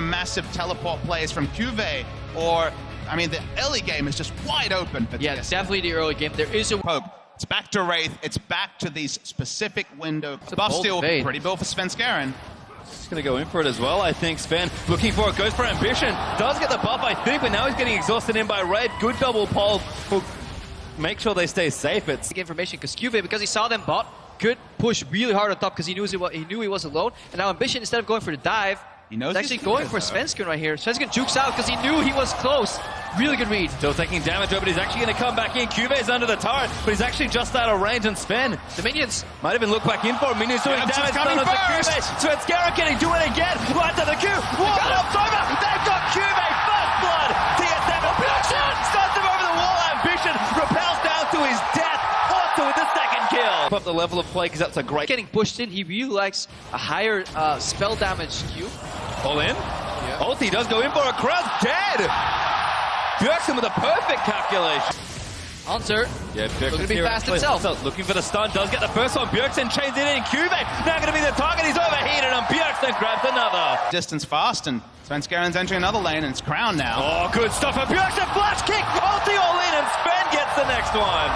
Massive teleport plays from Cuvée, or, I mean, the early game is just wide open for Yeah, TSM. definitely the early game. There is a Pope. It's back to Wraith. It's back to these specific windows. Buff steal, pretty built for Svenskeren. He's going to go in for it as well, I think. Sven looking for it, goes for Ambition. Does get the buff, I think, but now he's getting exhausted in by Wraith. Good double pole. Make sure they stay safe. It's information because Cuvée, because he saw them bot, could push really hard on top because he knew he was alone. And now Ambition, instead of going for the dive, he's actually going for Svenskeren right here. Svenskeren jukes out because he knew he was close. Really good read. Still taking damage, but he's actually going to come back in. Cuvé's under the turret, but he's actually just out of range. And Sven, the minions, might even look back in for him. Minions doing damage coming done onto Cuvée. Svenskeren, can he do it again? Right to the Q. What up, over? They've got Cuvée. First blood. TSM starts him over the wall. Ambition repels down to his death. Also with the second kill. Up the level of play because that's a great. Getting pushed in, he really likes a higher spell damage Q. All in. Yeah. Ulti does go in for a crowd. Dead. Bjergsen with a perfect calculation. Answer. Yeah, Bjergsen's looking to be fast himself. Looking for the stun. Does get the first one. Bjergsen chains it in. Cuvée now going to be the target. He's overheated and Bjergsen grabs another. Distance fast, and Svenskeren's entering another lane, and it's Crown now. Oh, good stuff for Bjergsen. Flash kick. Ulti all in, and Sven gets the next one.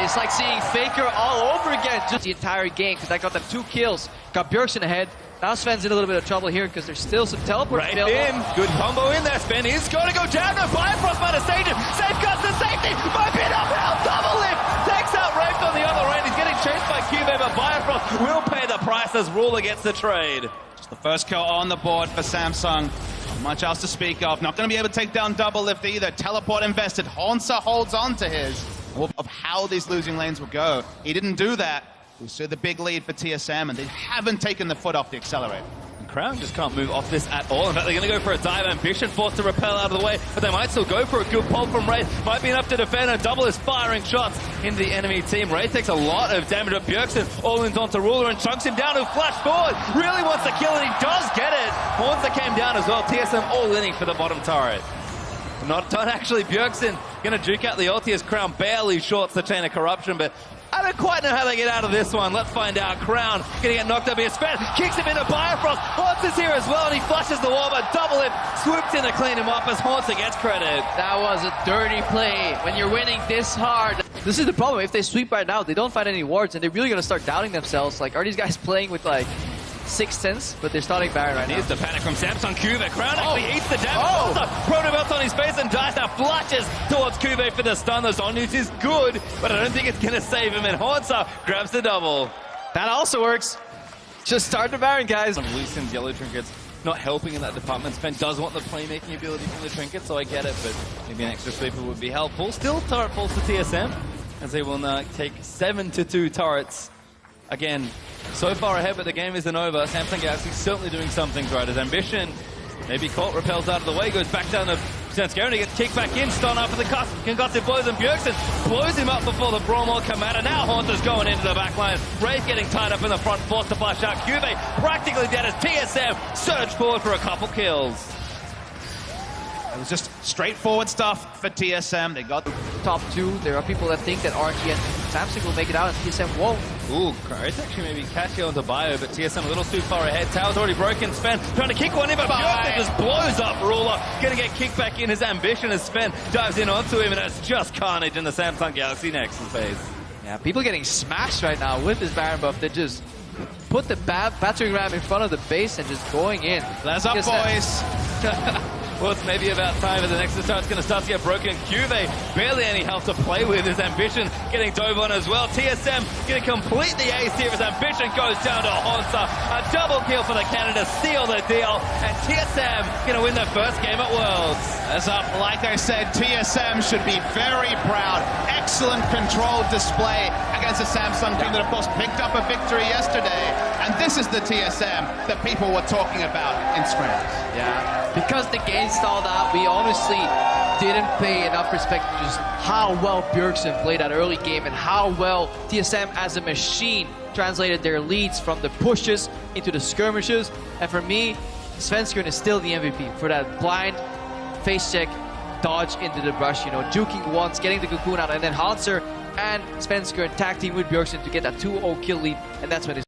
It's like seeing Faker all over again. Just the entire game, because I got them 2 kills. Got Bjergsen ahead. Now Sven's in a little bit of trouble here because there's still some teleport available. In. Good combo in there. Sven is going to go down. No Bifrost might have saved him. Safeguards the safety. Might be an uphill double lift. Takes out Wraith on the other end. He's getting chased by Cuvée, but Bifrost will pay the price as Ruler gets the trade. Just the first kill on the board for Samsung. Not much else to speak of. Not going to be able to take down double lift either. Teleport invested. Honsa holds on to his. Of how these losing lanes will go. He didn't do that. We saw the big lead for TSM, and they haven't taken the foot off the accelerator. And Crown just can't move off this at all. In fact, they're going to go for a dive. Ambition forced to repel out of the way, but they might still go for a good pull from Wraith. Might be enough to defend, and Double is firing shots into the enemy team. Wraith takes a lot of damage, but Bjergsen all-ins onto Ruler and chunks him down, who flash forward. Really wants to kill, and he does get it. Horns that came down as well. TSM all-inning for the bottom turret. Not done, actually. Bjergsen going to juke out the ulti as Crown barely shorts the chain of corruption, but I don't quite know how they get out of this one. Let's find out. Crown going to get knocked up here. Sven kicks him into Bifrost. Haunts is here as well, and he flushes the wall, but Double Lift swoops in to clean him up as Haunter gets credit. That was a dirty play when you're winning this hard. This is the problem. If they sweep right now, they don't find any wards, and they're really going to start doubting themselves. Like, are these guys playing with, like, 6th sense? But they're starting Baron right now. Here's the panic from Samsung. Cuvée. Crown actually eats the damage. Proto Belt on his face and dies now. Flashes towards Cuvée for the stun. The zone use is good, but I don't think it's going to save him. And Haunter grabs the double. That also works. Just start the Baron, guys. Lucian's yellow trinkets not helping in that department. Sven does want the playmaking ability from the trinket, so I get it, but maybe an extra sweeper would be helpful. Still, turret falls to TSM, as they will now take 7-2 turrets. Again, so far ahead, but the game isn't over. Samsung Galaxy certainly doing some things right. His Ambition maybe caught, repels out of the way, goes back down to Svenskeren, gets kicked back in, stun after the concussive blows, and Bjergsen blows him up before the Brawl will come out, and now Haunter's going into the back line. Wraith getting tied up in the front, forced to flash out. Cuvée practically dead as TSM surge forward for a couple kills. It was just straightforward stuff for TSM. They got top 2. There are people that think that RNG and Samsung will make it out, and TSM won't. Ooh, it's actually maybe catching onto Bio, but TSM a little too far ahead. Tower's already broken. Sven trying to kick one in, but Bjergsen just blows up Ruler. Gonna get kicked back in. His Ambition as Sven dives in onto him, and it's just carnage in the Samsung Galaxy Nexus phase. Yeah, people getting smashed right now with this Baron buff. They just put the battering ram in front of the base and just going in. That's up, boys. Well, it's maybe about time for the Nexus start's going to start to get broken. Cuvée, barely any health to play with. His Ambition getting dove on as well. TSM going to complete the ace here. His Ambition goes down to Haunter. A double kill for the Canada, seal the deal. And TSM going to win their first game at Worlds. As up, like I said, TSM should be very proud. Excellent controlled display against a Samsung team that, of course, picked up a victory yesterday. And this is the TSM that people were talking about in scrims. Yeah, because the game stalled out, we honestly didn't pay enough respect to just how well Bjergsen played that early game and how well TSM as a machine translated their leads from the pushes into the skirmishes. And for me, Svenskeren is still the MVP for that blind face check dodge into the brush, you know, juking once, getting the cocoon out, and then Haunter and Svenskeren tag team with Bjergsen to get that 2-0 kill lead, and that's when it's